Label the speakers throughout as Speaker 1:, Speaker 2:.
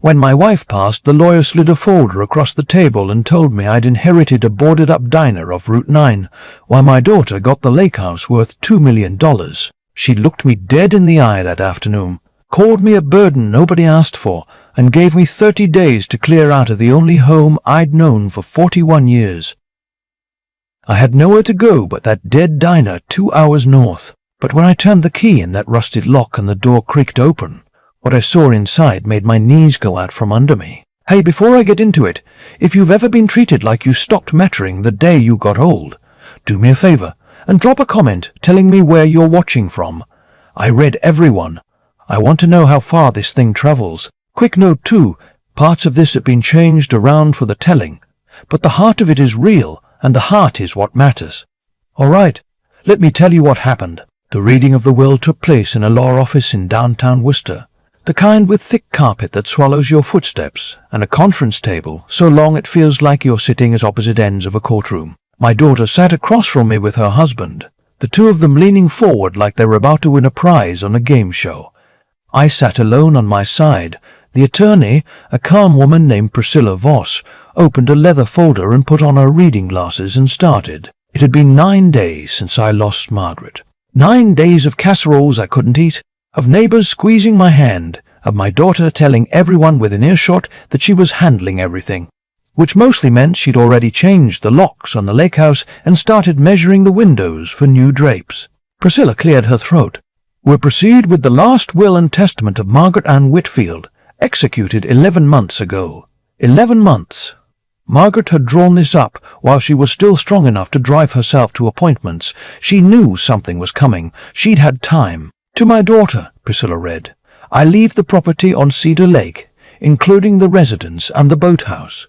Speaker 1: When my wife passed, the lawyer slid a folder across the table and told me I'd inherited a boarded-up diner off Route 9, while my daughter got the lake house worth $2 million. She looked me dead in the eye that afternoon, called me a burden nobody asked for, and gave me 30 days to clear out of the only home I'd known for 41 years. I had nowhere to go but that dead diner 2 hours north, but when I turned the key in that rusted lock and the door creaked open, what I saw inside made my knees go out from under me. Hey, before I get into it, if you've ever been treated like you stopped mattering the day you got old, do me a favor and drop a comment telling me where you're watching from. I read everyone. I want to know how far this thing travels. Quick note too, parts of this have been changed around for the telling, but the heart of it is real, and the heart is what matters. All right, let me tell you what happened. The reading of the will took place in a law office in downtown Worcester. The kind with thick carpet that swallows your footsteps, and a conference table so long it feels like you're sitting at opposite ends of a courtroom. My daughter sat across from me with her husband, the two of them leaning forward like they were about to win a prize on a game show. I sat alone on my side. The attorney, a calm woman named Priscilla Voss, opened a leather folder and put on her reading glasses and started. It had been 9 days since I lost Margaret. 9 days of casseroles I couldn't eat, of neighbors squeezing my hand, of my daughter telling everyone within earshot that she was handling everything, which mostly meant she'd already changed the locks on the lake house and started measuring the windows for new drapes. Priscilla cleared her throat. We'll proceed with the last will and testament of Margaret Ann Whitfield, executed 11 months ago. 11 months. Margaret had drawn this up while she was still strong enough to drive herself to appointments. She knew something was coming. She'd had time. To my daughter, Priscilla read, I leave the property on Cedar Lake, including the residence and the boathouse.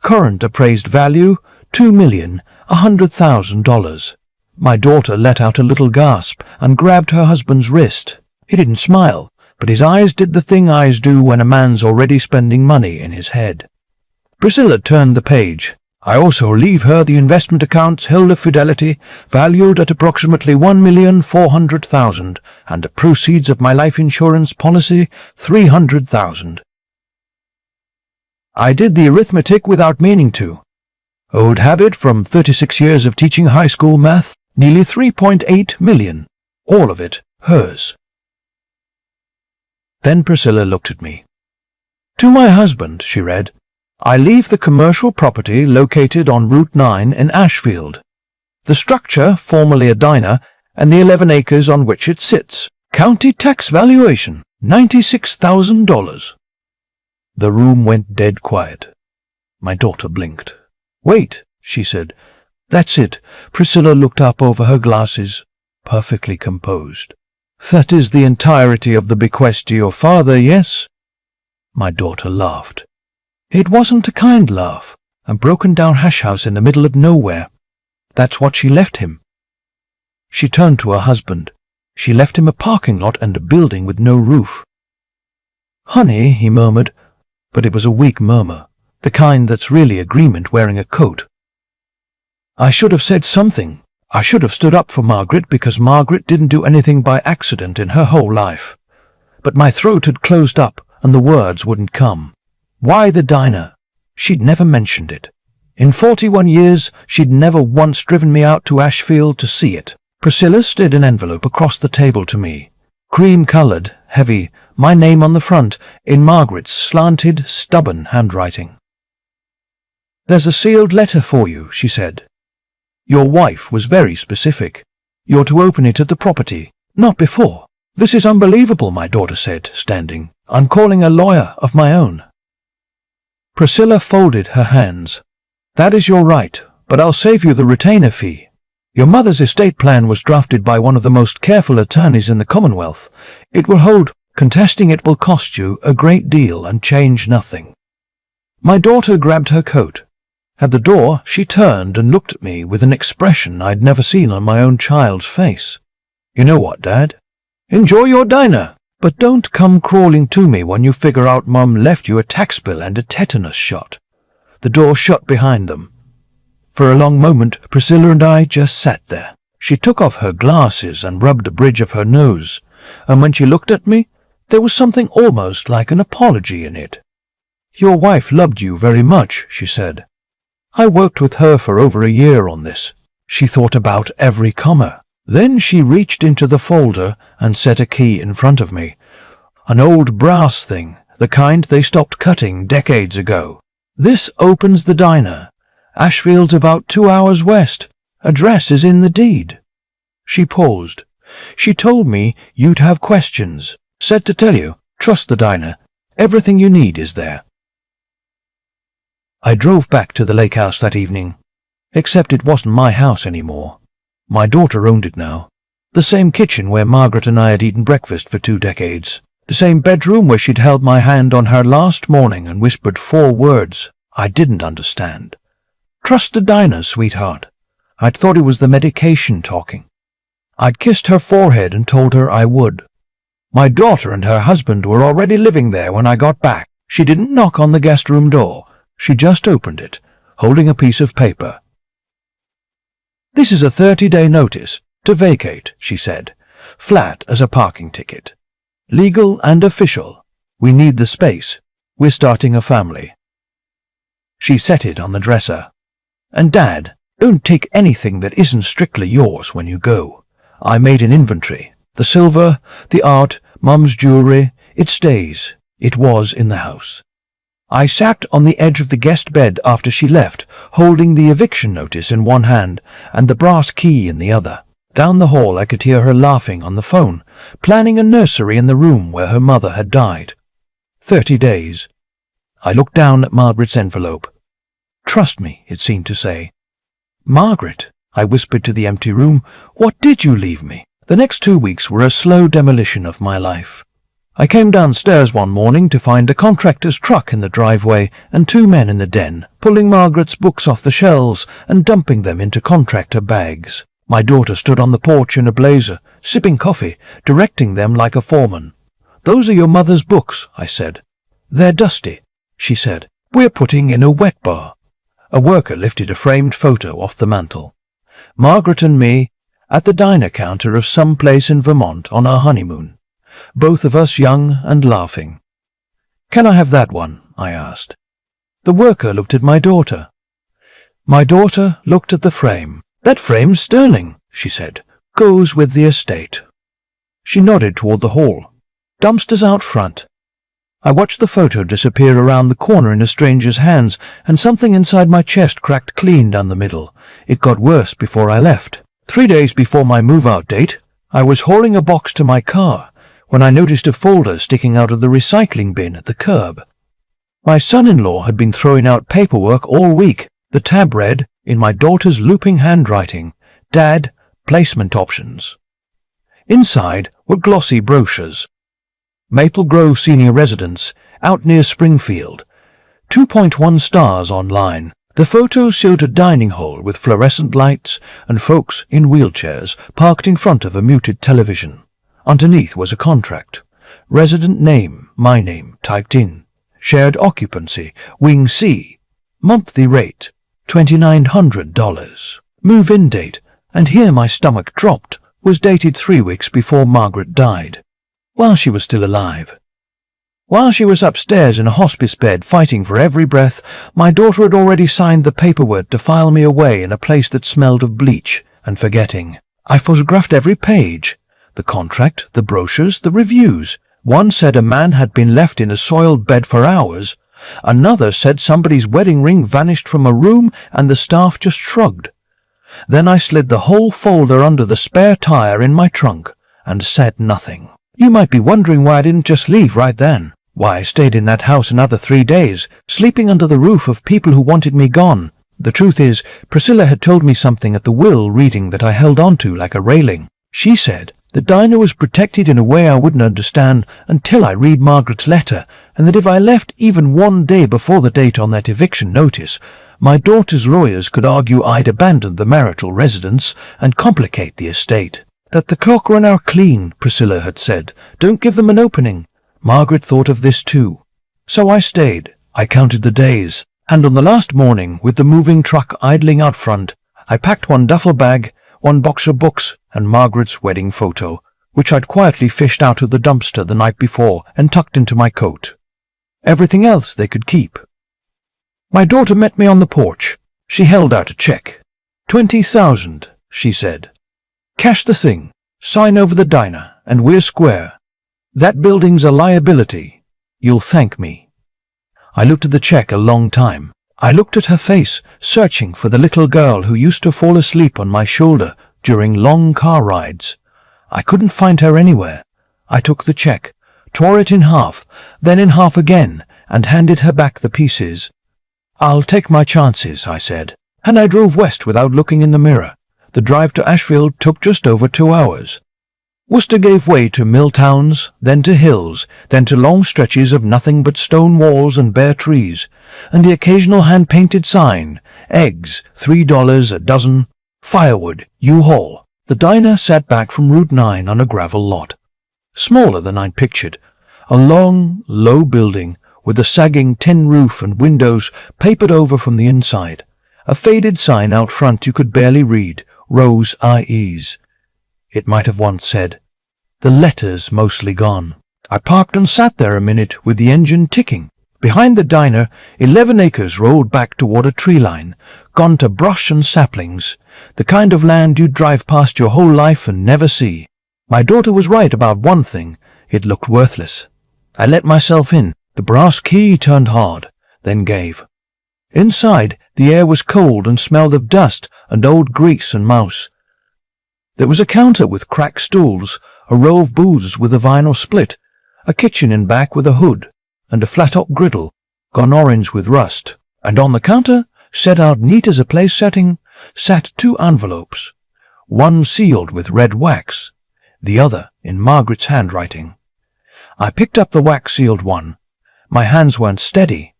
Speaker 1: Current appraised value, $2,100,000. My daughter let out a little gasp and grabbed her husband's wrist. He didn't smile, but his eyes did the thing eyes do when a man's already spending money in his head. Priscilla turned the page. I also leave her the investment accounts held of Fidelity, valued at approximately $1,400,000, and the proceeds of my life insurance policy, $300,000. I did the arithmetic without meaning to. Old habit from 36 years of teaching high school math, nearly $3.8 million. All of it hers. Then Priscilla looked at me. To my husband, she read, I leave the commercial property located on Route 9 in Ashfield, the structure, formerly a diner, and the 11 acres on which it sits. County tax valuation, $96,000. The room went dead quiet. My daughter blinked. Wait, she said. That's it. Priscilla looked up over her glasses, perfectly composed. That is the entirety of the bequest to your father, yes? My daughter laughed. It wasn't a kind laugh, a broken-down hash house in the middle of nowhere. That's what she left him. She turned to her husband. She left him a parking lot and a building with no roof. Honey, he murmured, but it was a weak murmur, the kind that's really agreement wearing a coat. I should have said something. I should have stood up for Margaret because Margaret didn't do anything by accident in her whole life. But my throat had closed up and the words wouldn't come. Why the diner? She'd never mentioned it. In 41 years, she'd never once driven me out to Ashfield to see it. Priscilla slid an envelope across the table to me. Cream-colored, heavy, my name on the front, in Margaret's slanted, stubborn handwriting. There's a sealed letter for you, she said. Your wife was very specific. You're to open it at the property, not before. This is unbelievable, my daughter said, standing. I'm calling a lawyer of my own. Priscilla folded her hands. That is your right, but I'll save you the retainer fee. Your mother's estate plan was drafted by one of the most careful attorneys in the Commonwealth. It will hold. Contesting it will cost you a great deal and change nothing. My daughter grabbed her coat. At the door, she turned and looked at me with an expression I'd never seen on my own child's face. You know what, Dad? Enjoy your diner. But don't come crawling to me when you figure out Mum left you a tax bill and a tetanus shot. The door shut behind them. For a long moment, Priscilla and I just sat there. She took off her glasses and rubbed the bridge of her nose, and when she looked at me, there was something almost like an apology in it. Your wife loved you very much, she said. I worked with her for over a year on this. She thought about every comma. Then she reached into the folder and set a key in front of me. An old brass thing, the kind they stopped cutting decades ago. This opens the diner. Ashfield's about 2 hours west. Address is in the deed. She paused. She told me you'd have questions. Said to tell you, trust the diner. Everything you need is there. I drove back to the lake house that evening. Except it wasn't my house anymore. My daughter owned it now. The same kitchen where Margaret and I had eaten breakfast for 2 decades. The same bedroom where she'd held my hand on her last morning and whispered 4 words I didn't understand. Trust the diner, sweetheart. I'd thought it was the medication talking. I'd kissed her forehead and told her I would. My daughter and her husband were already living there when I got back. She didn't knock on the guest room door. She just opened it, holding a piece of paper. This is a 30-day notice to vacate, she said, flat as a parking ticket. Legal and official. We need the space. We're starting a family. She set it on the dresser. And Dad, don't take anything that isn't strictly yours when you go. I made an inventory. The silver, the art, Mum's jewelry, it stays. It was in the house. I sat on the edge of the guest bed after she left, holding the eviction notice in one hand and the brass key in the other. Down the hall I could hear her laughing on the phone, planning a nursery in the room where her mother had died. 30 days. I looked down at Margaret's envelope. Trust me, it seemed to say. Margaret, I whispered to the empty room, what did you leave me? The next 2 weeks were a slow demolition of my life. I came downstairs one morning to find a contractor's truck in the driveway and 2 men in the den, pulling Margaret's books off the shelves and dumping them into contractor bags. My daughter stood on the porch in a blazer, sipping coffee, directing them like a foreman. Those are your mother's books, I said. They're dusty, she said. We're putting in a wet bar. A worker lifted a framed photo off the mantel. Margaret and me at the diner counter of some place in Vermont on our honeymoon. Both of us young and laughing. Can I have that one? I asked. The worker looked at my daughter. My daughter looked at the frame. That frame's sterling, she said. Goes with the estate. She nodded toward the hall. Dumpsters out front. I watched the photo disappear around the corner in a stranger's hands, and something inside my chest cracked clean down the middle. It got worse before I left. 3 days before my move-out date, I was hauling a box to my car when I noticed a folder sticking out of the recycling bin at the curb. My son-in-law had been throwing out paperwork all week. The tab read, in my daughter's looping handwriting, Dad, placement options. Inside were glossy brochures. Maple Grove Senior Residence, out near Springfield. 2.1 stars online. The photos showed a dining hall with fluorescent lights and folks in wheelchairs parked in front of a muted television. Underneath was a contract. Resident name, my name, typed in. Shared occupancy, Wing C. Monthly rate, $2,900. Move-in date, and here my stomach dropped, was dated 3 weeks before Margaret died. While she was still alive. While she was upstairs in a hospice bed fighting for every breath, my daughter had already signed the paperwork to file me away in a place that smelled of bleach and forgetting. I photographed every page. The contract, the brochures, the reviews. One said a man had been left in a soiled bed for hours. Another said somebody's wedding ring vanished from a room and the staff just shrugged. Then I slid the whole folder under the spare tire in my trunk and said nothing. You might be wondering why I didn't just leave right then. Why I stayed in that house another 3 days, sleeping under the roof of people who wanted me gone. The truth is, Priscilla had told me something at the will reading that I held on to like a railing. She said the diner was protected in a way I wouldn't understand until I read Margaret's letter, and that if I left even 1 day before the date on that eviction notice, my daughter's lawyers could argue I'd abandoned the marital residence and complicate the estate. That the clock ran out clean, Priscilla had said. Don't give them an opening. Margaret thought of this too. So I stayed. I counted the days. And on the last morning, with the moving truck idling out front, I packed 1 duffel bag, 1 box of books, and Margaret's wedding photo, which I'd quietly fished out of the dumpster the night before and tucked into my coat. Everything else they could keep. My daughter met me on the porch. She held out a check. $20,000, she said. Cash the thing, sign over the diner, and we're square. That building's a liability. You'll thank me. I looked at the check a long time. I looked at her face, searching for the little girl who used to fall asleep on my shoulder during long car rides. I couldn't find her anywhere. I took the check, tore it in half, then in half again, and handed her back the pieces. I'll take my chances, I said, and I drove west without looking in the mirror. The drive to Ashfield took just over 2 hours. Worcester gave way to mill towns, then to hills, then to long stretches of nothing but stone walls and bare trees, and the occasional hand-painted sign, eggs, $3 a dozen, firewood, U-Haul. The diner sat back from Route 9 on a gravel lot. Smaller than I'd pictured, a long, low building with a sagging tin roof and windows papered over from the inside. A faded sign out front you could barely read, Rose IEs. It might have once said, the letters mostly gone. I parked and sat there a minute with the engine ticking. Behind the diner, 11 acres rolled back toward a tree line, gone to brush and saplings, the kind of land you'd drive past your whole life and never see. My daughter was right about one thing, it looked worthless. I let myself in. The brass key turned hard, then gave. Inside, the air was cold and smelled of dust and old grease and mouse. There was a counter with cracked stools, a row of booths with a vinyl split, a kitchen in back with a hood, and a flat-top griddle, gone orange with rust. And on the counter, set out neat as a place setting, sat 2 envelopes, one sealed with red wax, the other in Margaret's handwriting. I picked up the wax-sealed one. My hands weren't steady.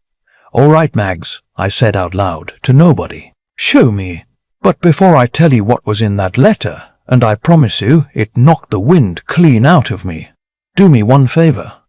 Speaker 1: All right, Mags, I said out loud, to nobody. Show me. But before I tell you what was in that letter, and I promise you it knocked the wind clean out of me, do me one favor.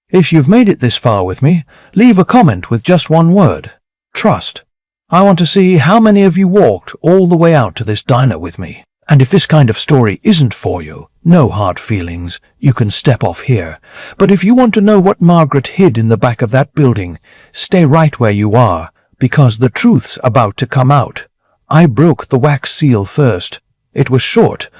Speaker 1: If you've made it this far with me, leave a comment with just one word. Trust. I want to see how many of you walked all the way out to this diner with me. And if this kind of story isn't for you, no hard feelings, you can step off here. But if you want to know what Margaret hid in the back of that building, stay right where you are, because the truth's about to come out. I broke the wax seal first. It was short.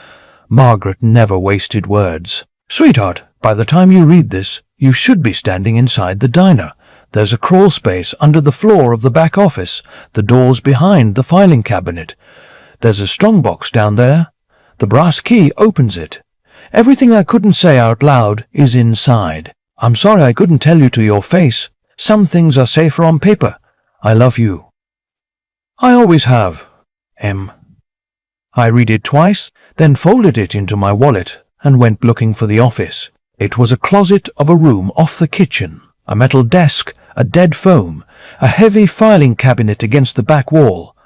Speaker 1: Margaret never wasted words. Sweetheart, by the time you read this, you should be standing inside the diner. There's a crawl space under the floor of the back office, the door's behind the filing cabinet. There's a strongbox down there. The brass key opens it. Everything I couldn't say out loud is inside. I'm sorry I couldn't tell you to your face. Some things are safer on paper. I love you. I always have, M. I read it twice, then folded it into my wallet and went looking for the office. It was a closet of a room off the kitchen, a metal desk, a dead foam, a heavy filing cabinet against the back wall.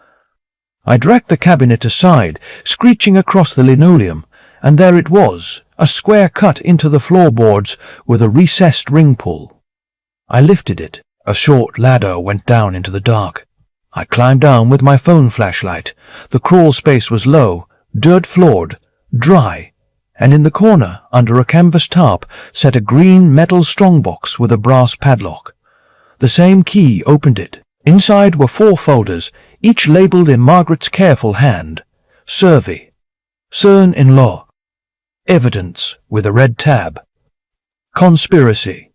Speaker 1: I dragged the cabinet aside, screeching across the linoleum, and there it was, a square cut into the floorboards with a recessed ring pull. I lifted it. A short ladder went down into the dark. I climbed down with my phone flashlight. The crawl space was low, dirt-floored, dry, and in the corner, under a canvas tarp, sat a green metal strongbox with a brass padlock. The same key opened it. Inside were 4 folders, each labelled in Margaret's careful hand. Survey, Son-in-law, Evidence with a red tab, Conspiracy,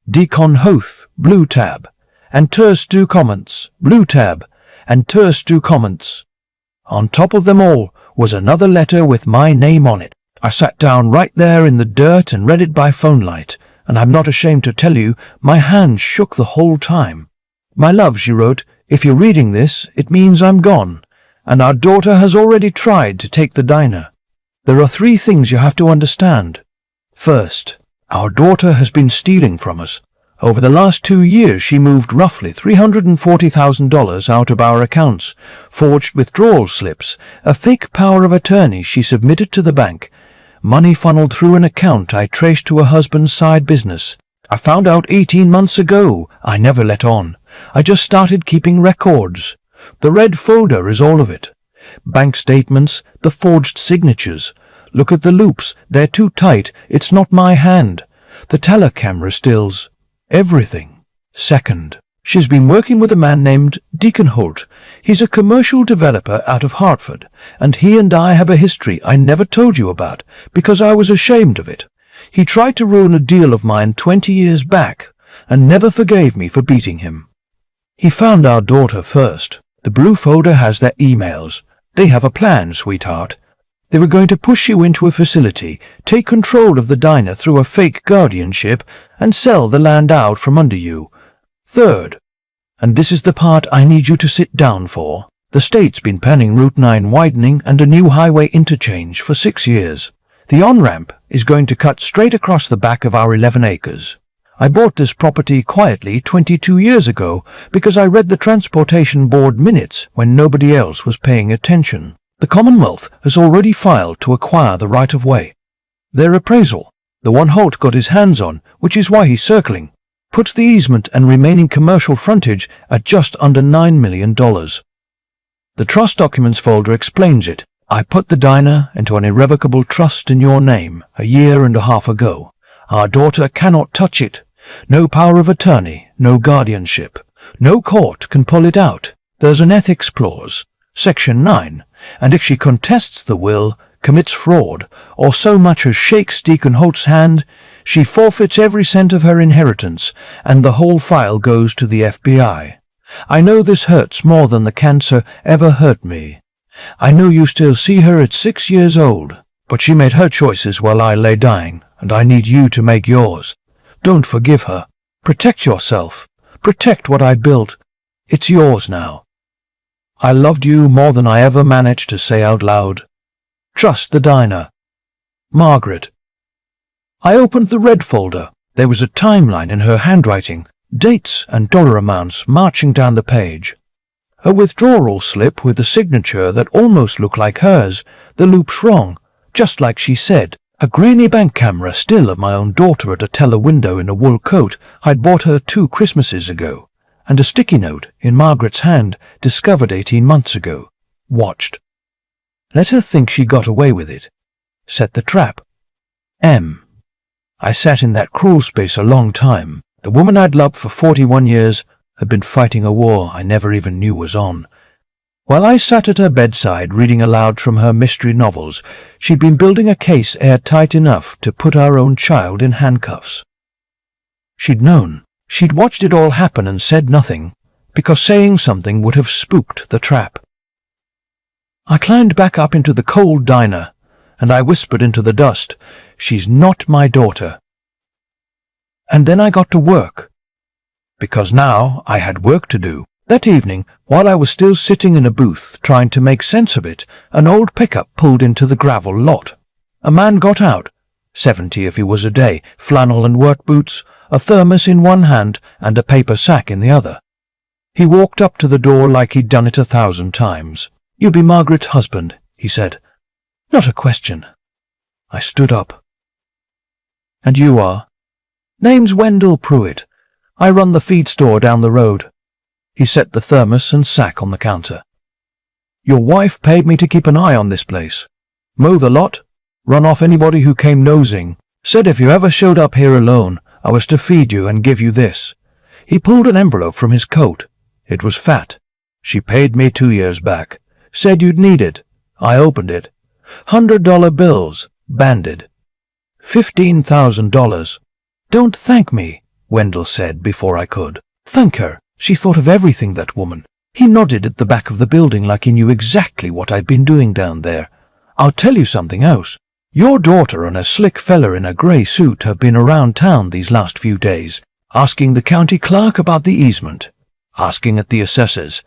Speaker 1: Decon Hoth, blue tab, and Terse do Comments, blue tab, and Terse do Comments. On top of them all was another letter with my name on it. I sat down right there in the dirt and read it by phone light, and I'm not ashamed to tell you my hand shook the whole time. My love, she wrote, if you're reading this, it means I'm gone, and our daughter has already tried to take the diner. There are 3 things you have to understand. First, our daughter has been stealing from us. Over the last 2 years, she moved roughly $340,000 out of our accounts, forged withdrawal slips, a fake power of attorney she submitted to the bank, money funneled through an account I traced to her husband's side business. I found out 18 months ago. I never let on. I just started keeping records. The red folder is all of it. Bank statements, the forged signatures. Look at the loops. They're too tight. It's not my hand. The telecamera stills. Everything. Second, she's been working with a man named Deacon Holt. He's a commercial developer out of Hartford, and he and I have a history I never told you about because I was ashamed of it. He tried to ruin a deal of mine 20 years back and never forgave me for beating him. He found our daughter first. The blue folder has their emails. They have a plan, sweetheart. They were going to push you into a facility, take control of the diner through a fake guardianship, and sell the land out from under you. Third, and this is the part I need you to sit down for, the state's been planning Route 9 widening and a new highway interchange for 6 years. The on-ramp is going to cut straight across the back of our 11 acres. I bought this property quietly 22 years ago because I read the Transportation Board minutes when nobody else was paying attention. The Commonwealth has already filed to acquire the right-of-way. Their appraisal, the one Holt got his hands on, which is why he's circling, puts the easement and remaining commercial frontage at just under $9 million. The trust documents folder explains it. I put the diner into an irrevocable trust in your name a year and a half ago. Our daughter cannot touch it. No power of attorney, no guardianship. No court can pull it out. There's an ethics clause, Section 9, and if she contests the will, commits fraud, or so much as shakes Deacon Holt's hand, she forfeits every cent of her inheritance, and the whole file goes to the FBI. I know this hurts more than the cancer ever hurt me. I know you still see her at 6 years old, but she made her choices while I lay dying, and I need you to make yours. Don't forgive her. Protect yourself. Protect what I built. It's yours now. I loved you more than I ever managed to say out loud. Trust the diner. Margaret. I opened the red folder. There was a timeline in her handwriting, dates and dollar amounts marching down the page. A withdrawal slip with a signature that almost looked like hers, the loop's wrong, just like she said. A grainy bank camera still of my own daughter at a teller window in a wool coat I'd bought her 2 Christmases ago, and a sticky note in Margaret's hand discovered 18 months ago. Watched. Let her think she got away with it. Set the trap. M. I sat in that crawl space a long time. The woman I'd loved for 41 years had been fighting a war I never even knew was on. While I sat at her bedside reading aloud from her mystery novels, she'd been building a case airtight enough to put our own child in handcuffs. She'd known. She'd watched it all happen and said nothing, because saying something would have spooked the trap. I climbed back up into the cold diner, and I whispered into the dust, "She's not my daughter." And then I got to work, because now I had work to do. That evening, while I was still sitting in a booth trying to make sense of it, an old pickup pulled into the gravel lot. A man got out, 70 if he was a day, flannel and work boots, a thermos in one hand and a paper sack in the other. He walked up to the door like he'd done it 1,000 times. "You'll be Margaret's husband," he said. "Not a question." I stood up. "And you are?" "Name's Wendell Pruitt. I run the feed store down the road." He set the thermos and sack on the counter. "Your wife paid me to keep an eye on this place. Mow the lot, run off anybody who came nosing. Said if you ever showed up here alone, I was to feed you and give you this." He pulled an envelope from his coat. It was fat. "She paid me 2 years back. Said you'd need it." I opened it. $100 bills, banded. $15,000. "Don't thank me," Wendell said before I could. "Thank her. She thought of everything, that woman." He nodded at the back of the building like he knew exactly what I'd been doing down there. "I'll tell you something else. Your daughter and a slick fella in a grey suit have been around town these last few days, asking the county clerk about the easement, asking at the assessors.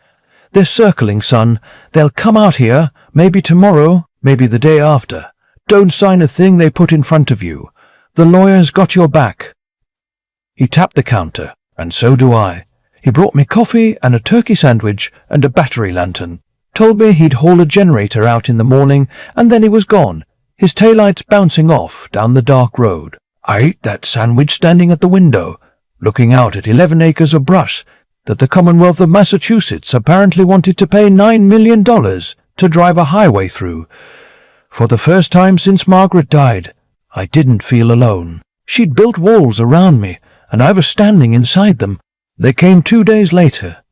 Speaker 1: They're circling, son. They'll come out here, maybe tomorrow, maybe the day after. Don't sign a thing they put in front of you. The lawyer's got your back." He tapped the counter, and so do I. He brought me coffee and a turkey sandwich and a battery lantern, told me he'd haul a generator out in the morning, and then he was gone, his taillights bouncing off down the dark road. I ate that sandwich standing at the window, looking out at 11 acres of brush that the Commonwealth of Massachusetts apparently wanted to pay $9 million to drive a highway through. For the first time since Margaret died, I didn't feel alone. She'd built walls around me, and I was standing inside them. They came 2 days later.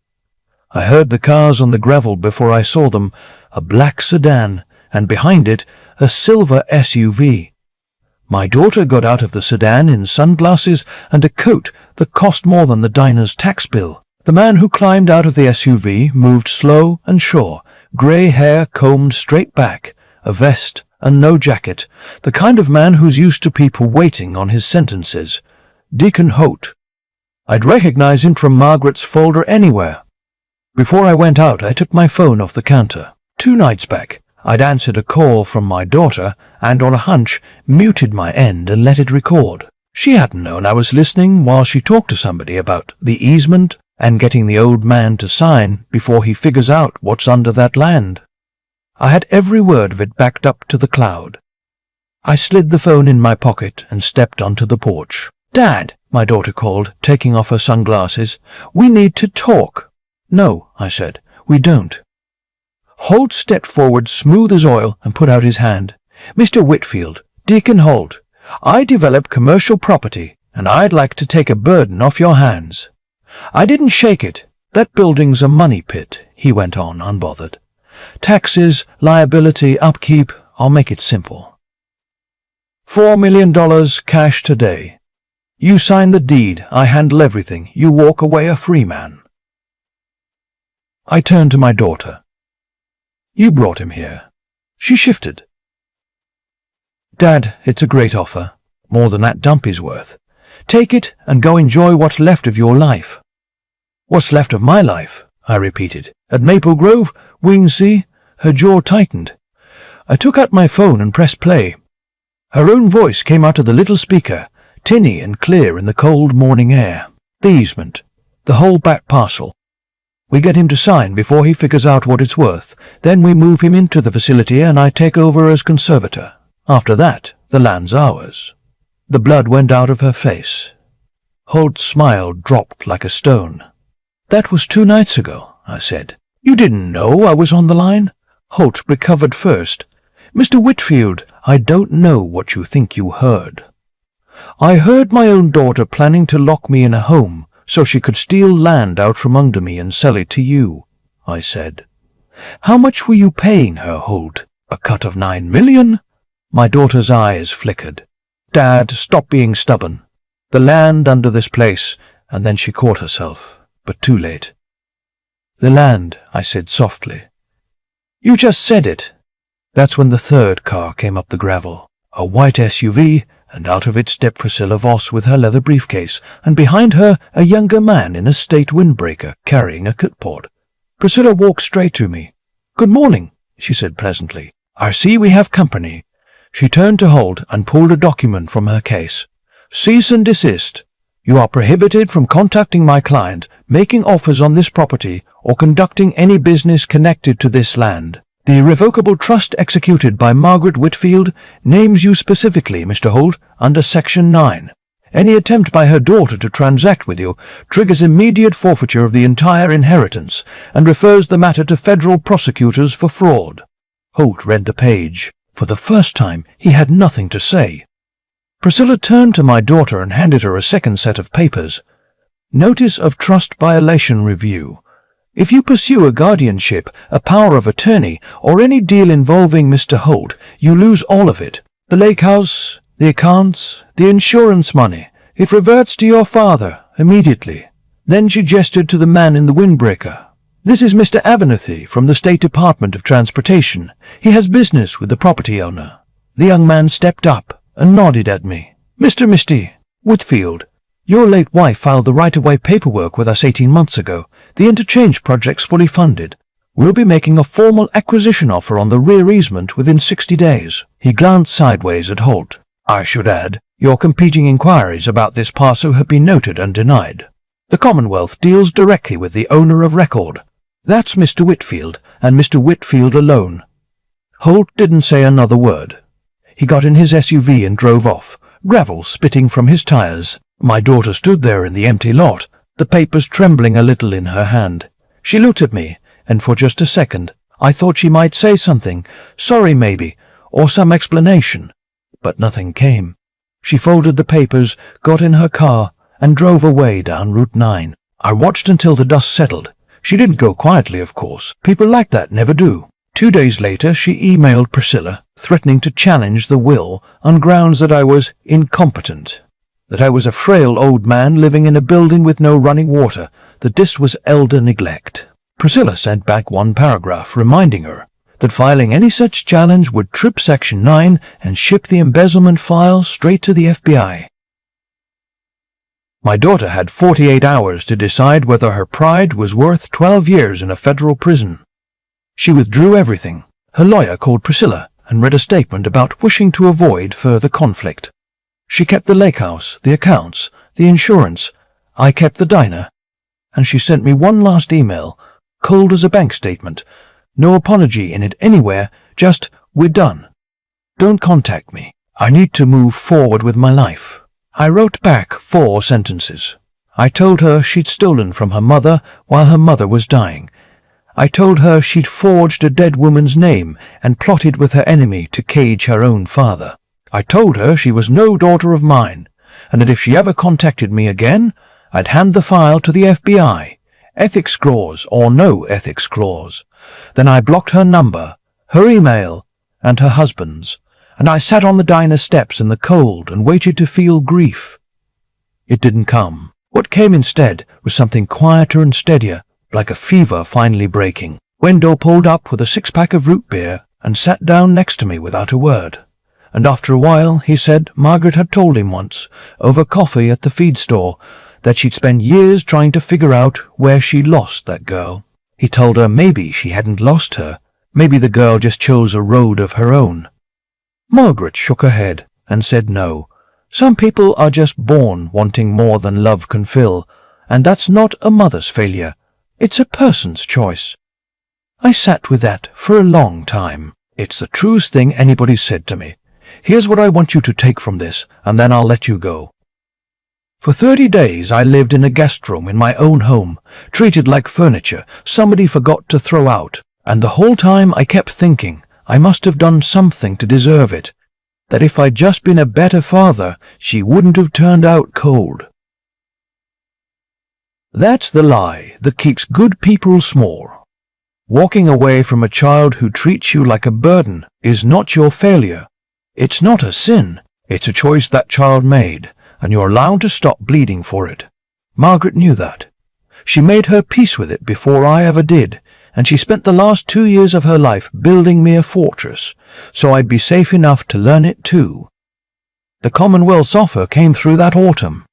Speaker 1: I heard the cars on the gravel before I saw them, a black sedan, and behind it, a silver SUV. My daughter got out of the sedan in sunglasses and a coat that cost more than the diner's tax bill. The man who climbed out of the SUV moved slow and sure, grey hair combed straight back, a vest and no jacket, the kind of man who's used to people waiting on his sentences. Deacon Holt. I'd recognize him from Margaret's folder anywhere. Before I went out, I took my phone off the counter. 2 nights back, I'd answered a call from my daughter and, on a hunch, muted my end and let it record. She hadn't known I was listening while she talked to somebody about the easement and getting the old man to sign before he figures out what's under that land. I had every word of it backed up to the cloud. I slid the phone in my pocket and stepped onto the porch. "Dad," my daughter called, taking off her sunglasses, "we need to talk." "No," I said, "we don't." Holt stepped forward smooth as oil and put out his hand. "Mr. Whitfield, Deacon Holt, I develop commercial property, and I'd like to take a burden off your hands." I didn't shake it. "That building's a money pit," he went on, unbothered. "Taxes, liability, upkeep, I'll make it simple. $4 million cash today. You sign the deed, I handle everything, you walk away a free man." I turned to my daughter. "You brought him here." She shifted. "Dad, it's a great offer, more than that dump is worth. Take it and go enjoy what's left of your life." "What's left of my life?" I repeated. "At Maple Grove, Wingsea?" Her jaw tightened. I took out my phone and pressed play. Her own voice came out of the little speaker, tinny and clear in the cold morning air. "The easement, the whole back parcel. We get him to sign before he figures out what it's worth. Then we move him into the facility and I take over as conservator. After that, the land's ours." The blood went out of her face. Holt's smile dropped like a stone. "That was 2 nights ago," I said. "You didn't know I was on the line?" Holt recovered first. "Mr. Whitfield, I don't know what you think you heard." "I heard my own daughter planning to lock me in a home so she could steal land out from under me and sell it to you," I said. "How much were you paying her, Holt? A cut of $9 million? My daughter's eyes flickered. "Dad, stop being stubborn. The land under this place," and then she caught herself, but too late. "The land," I said softly. "You just said it." That's when the 3rd car came up the gravel, a white SUV, and out of it stepped Priscilla Voss with her leather briefcase, and behind her a younger man in a state windbreaker carrying a kitport. Priscilla walked straight to me. "Good morning," she said pleasantly. "I see we have company." She turned to Holt and pulled a document from her case. "Cease and desist. You are prohibited from contacting my client, making offers on this property, or conducting any business connected to this land. The irrevocable trust executed by Margaret Whitfield names you specifically, Mr. Holt, under Section 9. Any attempt by her daughter to transact with you triggers immediate forfeiture of the entire inheritance and refers the matter to federal prosecutors for fraud." Holt read the page. For the first time, he had nothing to say. Priscilla turned to my daughter and handed her a second set of papers. "Notice of Trust Violation Review. If you pursue a guardianship, a power of attorney, or any deal involving Mr. Holt, you lose all of it. The lake house, the accounts, the insurance money. It reverts to your father, immediately." Then she gestured to the man in the windbreaker. "This is Mr. Abernethy from the State Department of Transportation. He has business with the property owner." The young man stepped up and nodded at me. "Mr. Misty Whitfield, your late wife filed the right-of-way paperwork with us 18 months ago. The interchange project's fully funded. We'll be making a formal acquisition offer on the rear easement within 60 days. He glanced sideways at Holt. "I should add, your competing inquiries about this parcel have been noted and denied. The Commonwealth deals directly with the owner of record. That's Mr. Whitfield, and Mr. Whitfield alone." Holt didn't say another word. He got in his SUV and drove off, gravel spitting from his tires. My daughter stood there in the empty lot, the papers trembling a little in her hand. She looked at me, and for just a second, I thought she might say something, sorry maybe, or some explanation. But nothing came. She folded the papers, got in her car, and drove away down Route 9. I watched until the dust settled. She didn't go quietly, of course. People like that never do. 2 days later, she emailed Priscilla, threatening to challenge the will on grounds that I was incompetent, that I was a frail old man living in a building with no running water, that this was elder neglect. Priscilla sent back one paragraph reminding her that filing any such challenge would trip Section 9 and ship the embezzlement file straight to the FBI. My daughter had 48 hours to decide whether her pride was worth 12 years in a federal prison. She withdrew everything. Her lawyer called Priscilla and read a statement about wishing to avoid further conflict. She kept the lake house, the accounts, the insurance. I kept the diner. And she sent me one last email, cold as a bank statement. No apology in it anywhere, just, "We're done. Don't contact me. I need to move forward with my life." I wrote back 4 sentences. I told her she'd stolen from her mother while her mother was dying. I told her she'd forged a dead woman's name and plotted with her enemy to cage her own father. I told her she was no daughter of mine, and that if she ever contacted me again, I'd hand the file to the FBI, ethics clause or no ethics clause. Then I blocked her number, her email, and her husband's, and I sat on the diner steps in the cold and waited to feel grief. It didn't come. What came instead was something quieter and steadier, like a fever finally breaking. Wendell pulled up with a 6-pack of root beer and sat down next to me without a word. And after a while, he said Margaret had told him once, over coffee at the feed store, that she'd spent years trying to figure out where she lost that girl. He told her maybe she hadn't lost her. Maybe the girl just chose a road of her own. Margaret shook her head and said no. Some people are just born wanting more than love can fill, and that's not a mother's failure. It's a person's choice. I sat with that for a long time. It's the truest thing anybody said to me. Here's what I want you to take from this, and then I'll let you go. For 30 days I lived in a guest room in my own home, treated like furniture somebody forgot to throw out, and the whole time I kept thinking I must have done something to deserve it, that if I'd just been a better father, she wouldn't have turned out cold. That's the lie that keeps good people small. Walking away from a child who treats you like a burden is not your failure. It's not a sin. It's a choice that child made, and you're allowed to stop bleeding for it. Margaret knew that. She made her peace with it before I ever did, and she spent the last 2 years of her life building me a fortress, so I'd be safe enough to learn it too. The Commonwealth's offer came through that autumn.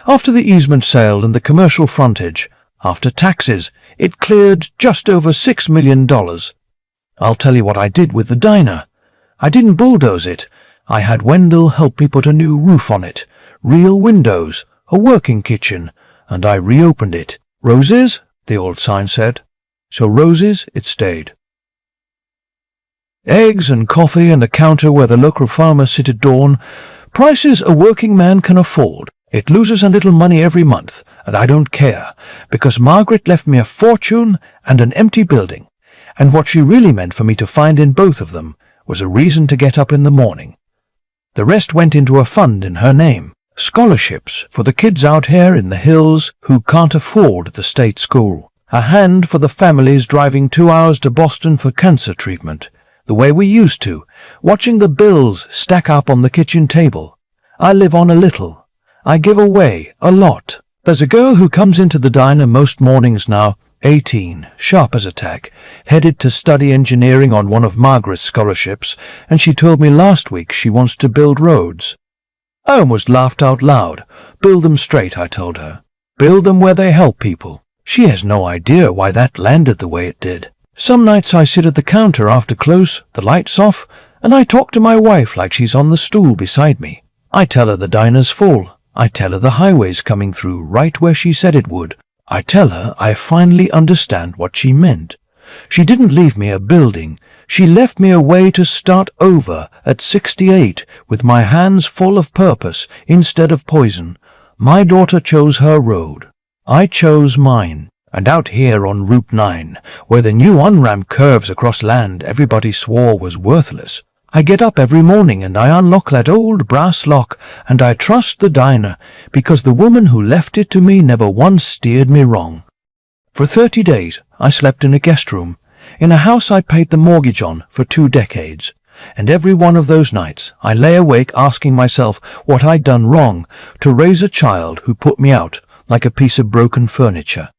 Speaker 1: After the easement sale and the commercial frontage, after taxes, it cleared just over $6 million. I'll tell you what I did with the diner. I didn't bulldoze it. I had Wendell help me put a new roof on it, real windows, a working kitchen, and I reopened it. Roses, the old sign said. So roses it stayed. Eggs and coffee and a counter where the local farmers sit at dawn, prices a working man can afford. It loses a little money every month, and I don't care, because Margaret left me a fortune and an empty building, and what she really meant for me to find in both of them was a reason to get up in the morning. The rest went into a fund in her name, scholarships for the kids out here in the hills who can't afford the state school, a hand for the families driving 2 hours to Boston for cancer treatment, the way we used to, watching the bills stack up on the kitchen table. I live on a little. I give away a lot. There's a girl who comes into the diner most mornings now, 18, sharp as a tack, headed to study engineering on one of Margaret's scholarships, and she told me last week she wants to build roads. I almost laughed out loud. Build them straight, I told her. Build them where they help people. She has no idea why that landed the way it did. Some nights I sit at the counter after close, the lights off, and I talk to my wife like she's on the stool beside me. I tell her the diner's full. I tell her the highway's coming through right where she said it would. I tell her I finally understand what she meant. She didn't leave me a building. She left me a way to start over at 68 with my hands full of purpose instead of poison. My daughter chose her road. I chose mine. And out here on Route 9, where the new on-ramp curves across land everybody swore was worthless, I get up every morning and I unlock that old brass lock, and I trust the diner because the woman who left it to me never once steered me wrong. For 30 days, I slept in a guest room, in a house I paid the mortgage on for 2 decades, and every one of those nights I lay awake asking myself what I'd done wrong to raise a child who put me out like a piece of broken furniture.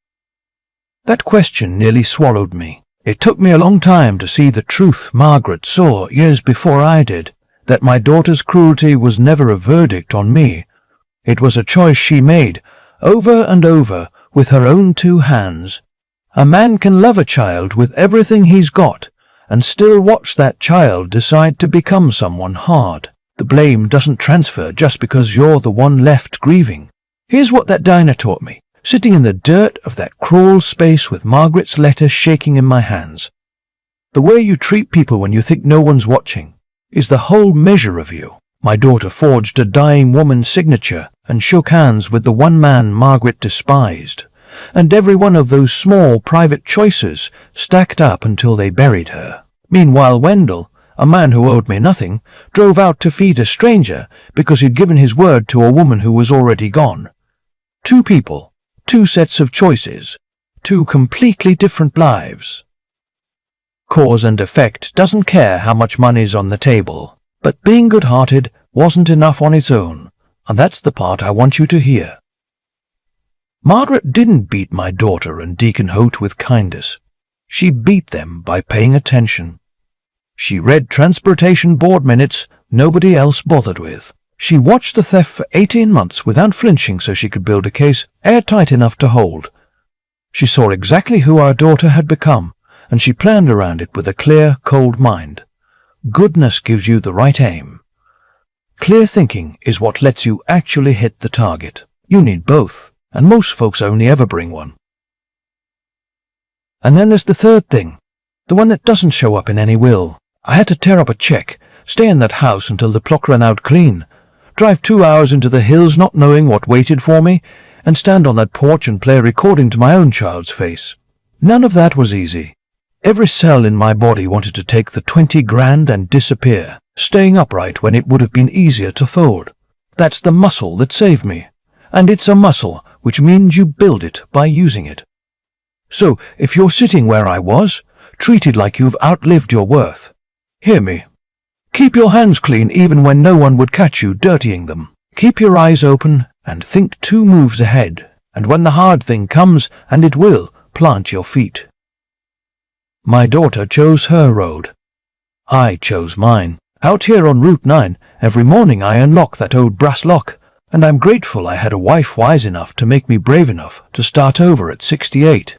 Speaker 1: That question nearly swallowed me. It took me a long time to see the truth Margaret saw years before I did, that my daughter's cruelty was never a verdict on me. It was a choice she made, over and over, with her own 2 hands. A man can love a child with everything he's got, and still watch that child decide to become someone hard. The blame doesn't transfer just because you're the one left grieving. Here's what that diner taught me, sitting in the dirt of that crawl space with Margaret's letter shaking in my hands. The way you treat people when you think no one's watching is the whole measure of you. My daughter forged a dying woman's signature and shook hands with the one man Margaret despised, and every one of those small private choices stacked up until they buried her. Meanwhile, Wendell, a man who owed me nothing, drove out to feed a stranger because he'd given his word to a woman who was already gone. 2 people, 2 sets of choices, 2 completely different lives. Cause and effect doesn't care how much money's on the table, but being good-hearted wasn't enough on its own, and that's the part I want you to hear. Margaret didn't beat my daughter and Deacon Holt with kindness. She beat them by paying attention. She read transportation board minutes nobody else bothered with. She watched the theft for 18 months without flinching so she could build a case airtight enough to hold. She saw exactly who our daughter had become, and she planned around it with a clear, cold mind. Goodness gives you the right aim. Clear thinking is what lets you actually hit the target. You need both, and most folks only ever bring one. And then there's the third thing, the one that doesn't show up in any will. I had to tear up a check, stay in that house until the clock ran out clean, drive 2 hours into the hills not knowing what waited for me, and stand on that porch and play a recording to my own child's face. None of that was easy. Every cell in my body wanted to take the 20 grand and disappear, staying upright when it would have been easier to fold. That's the muscle that saved me. And it's a muscle, which means you build it by using it. So, if you're sitting where I was, treated like you've outlived your worth, hear me. Keep your hands clean even when no one would catch you dirtying them. Keep your eyes open and think 2 moves ahead, and when the hard thing comes, and it will, plant your feet. My daughter chose her road. I chose mine. Out here on Route 9, every morning I unlock that old brass lock, and I'm grateful I had a wife wise enough to make me brave enough to start over at 68.